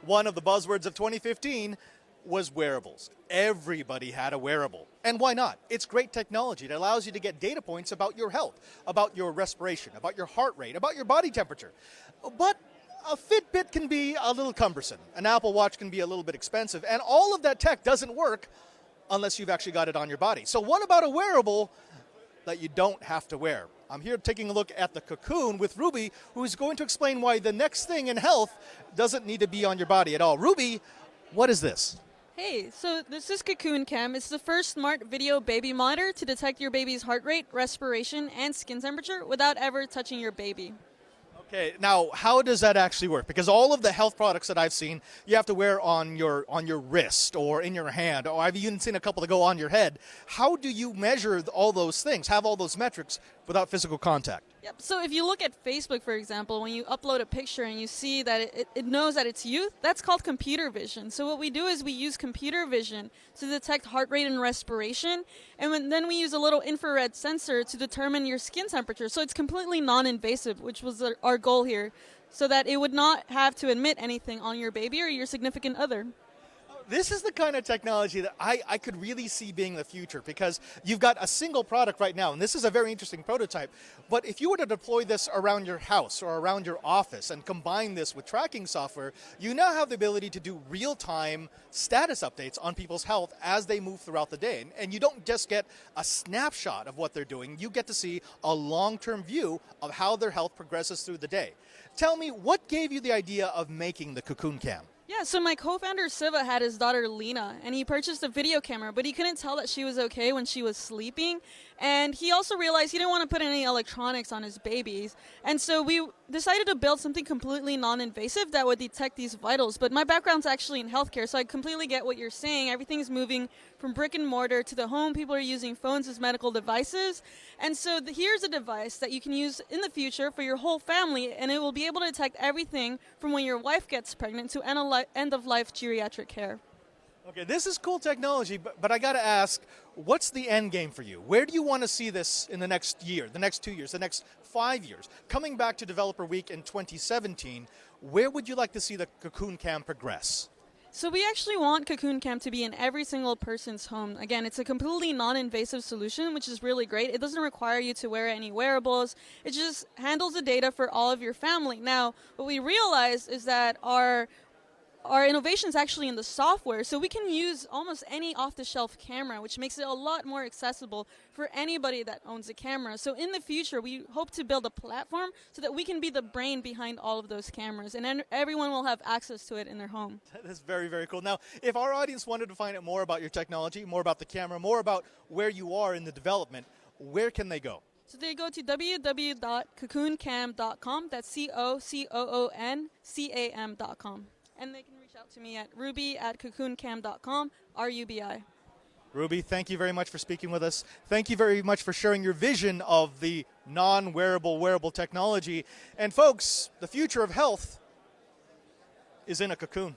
One of the buzzwords of 2015 was wearables. Everybody had a wearable. And why not? It's great technology. It allows you to get data points about your health, about your respiration, about your heart rate, about your body temperature. But a Fitbit can be a little cumbersome. An Apple Watch can be a little bit expensive. And all of that tech doesn't work unless you've actually got it on your body. So what about a wearable that you don't have to wear? I'm here taking a look at the Cocoon with Ruby, who's going to explain why the next thing in health doesn't need to be on your body at all. Ruby, what is this? Hey, so this is Cocoon Cam. It's the first smart video baby monitor to detect your baby's heart rate, respiration, and skin temperature without ever touching your baby. Okay, now how does that actually work? Because all of the health products that I've seen, you have to wear on your wrist or in your hand, or I've even seen a couple that go on your head. How do you measure all those things, have all those metrics without physical contact? Yep. So if you look at Facebook, for example, when you upload a picture and you see that it knows that it's you, that's called computer vision. So what we do is we use computer vision to detect heart rate and respiration, and then we use a little infrared sensor to determine your skin temperature. So it's completely non-invasive, which was our goal here, so that it would not have to emit anything on your baby or your significant other. This is the kind of technology that I could really see being the future, because you've got a single product right now, and this is a very interesting prototype, but if you were to deploy this around your house or around your office and combine this with tracking software, you now have the ability to do real-time status updates on people's health as they move throughout the day. And you don't just get a snapshot of what they're doing, you get to see a long-term view of how their health progresses through the day. Tell me, what gave you the idea of making the Cocoon Cam? Yeah, so my co-founder Siva had his daughter Lena, and he purchased a video camera, but he couldn't tell that she was okay when she was sleeping. And he also realized he didn't want to put any electronics on his babies. And so we decided to build something completely non-invasive that would detect these vitals. But my background's actually in healthcare, so I completely get what you're saying. Everything's moving from brick and mortar to the home. People are using phones as medical devices. And so here's a device that you can use in the future for your whole family, and it will be able to detect everything from when your wife gets pregnant to end-of-life geriatric care. Okay, this is cool technology, but I got to ask, what's the end game for you? Where do you want to see this in the next year, the next 2 years, the next 5 years? Coming back to Developer Week in 2017, where would you like to see the Cocoon Cam progress? So we actually want Cocoon Cam to be in every single person's home. Again, it's a completely non-invasive solution, which is really great. It doesn't require you to wear any wearables. It just handles the data for all of your family. Now, what we realized is that our innovation is actually in the software, so we can use almost any off-the-shelf camera, which makes it a lot more accessible for anybody that owns a camera. So in the future, we hope to build a platform so that we can be the brain behind all of those cameras, and everyone will have access to it in their home. That's very, very cool. Now, if our audience wanted to find out more about your technology, more about the camera, more about where you are in the development, where can they go? So they go to www.cocooncam.com. That's COCOONCAM.com. And they can reach out to me at ruby@cocooncam.com, RUBI. Ruby, thank you very much for speaking with us. Thank you very much for sharing your vision of the non-wearable wearable technology. And folks, the future of health is in a cocoon.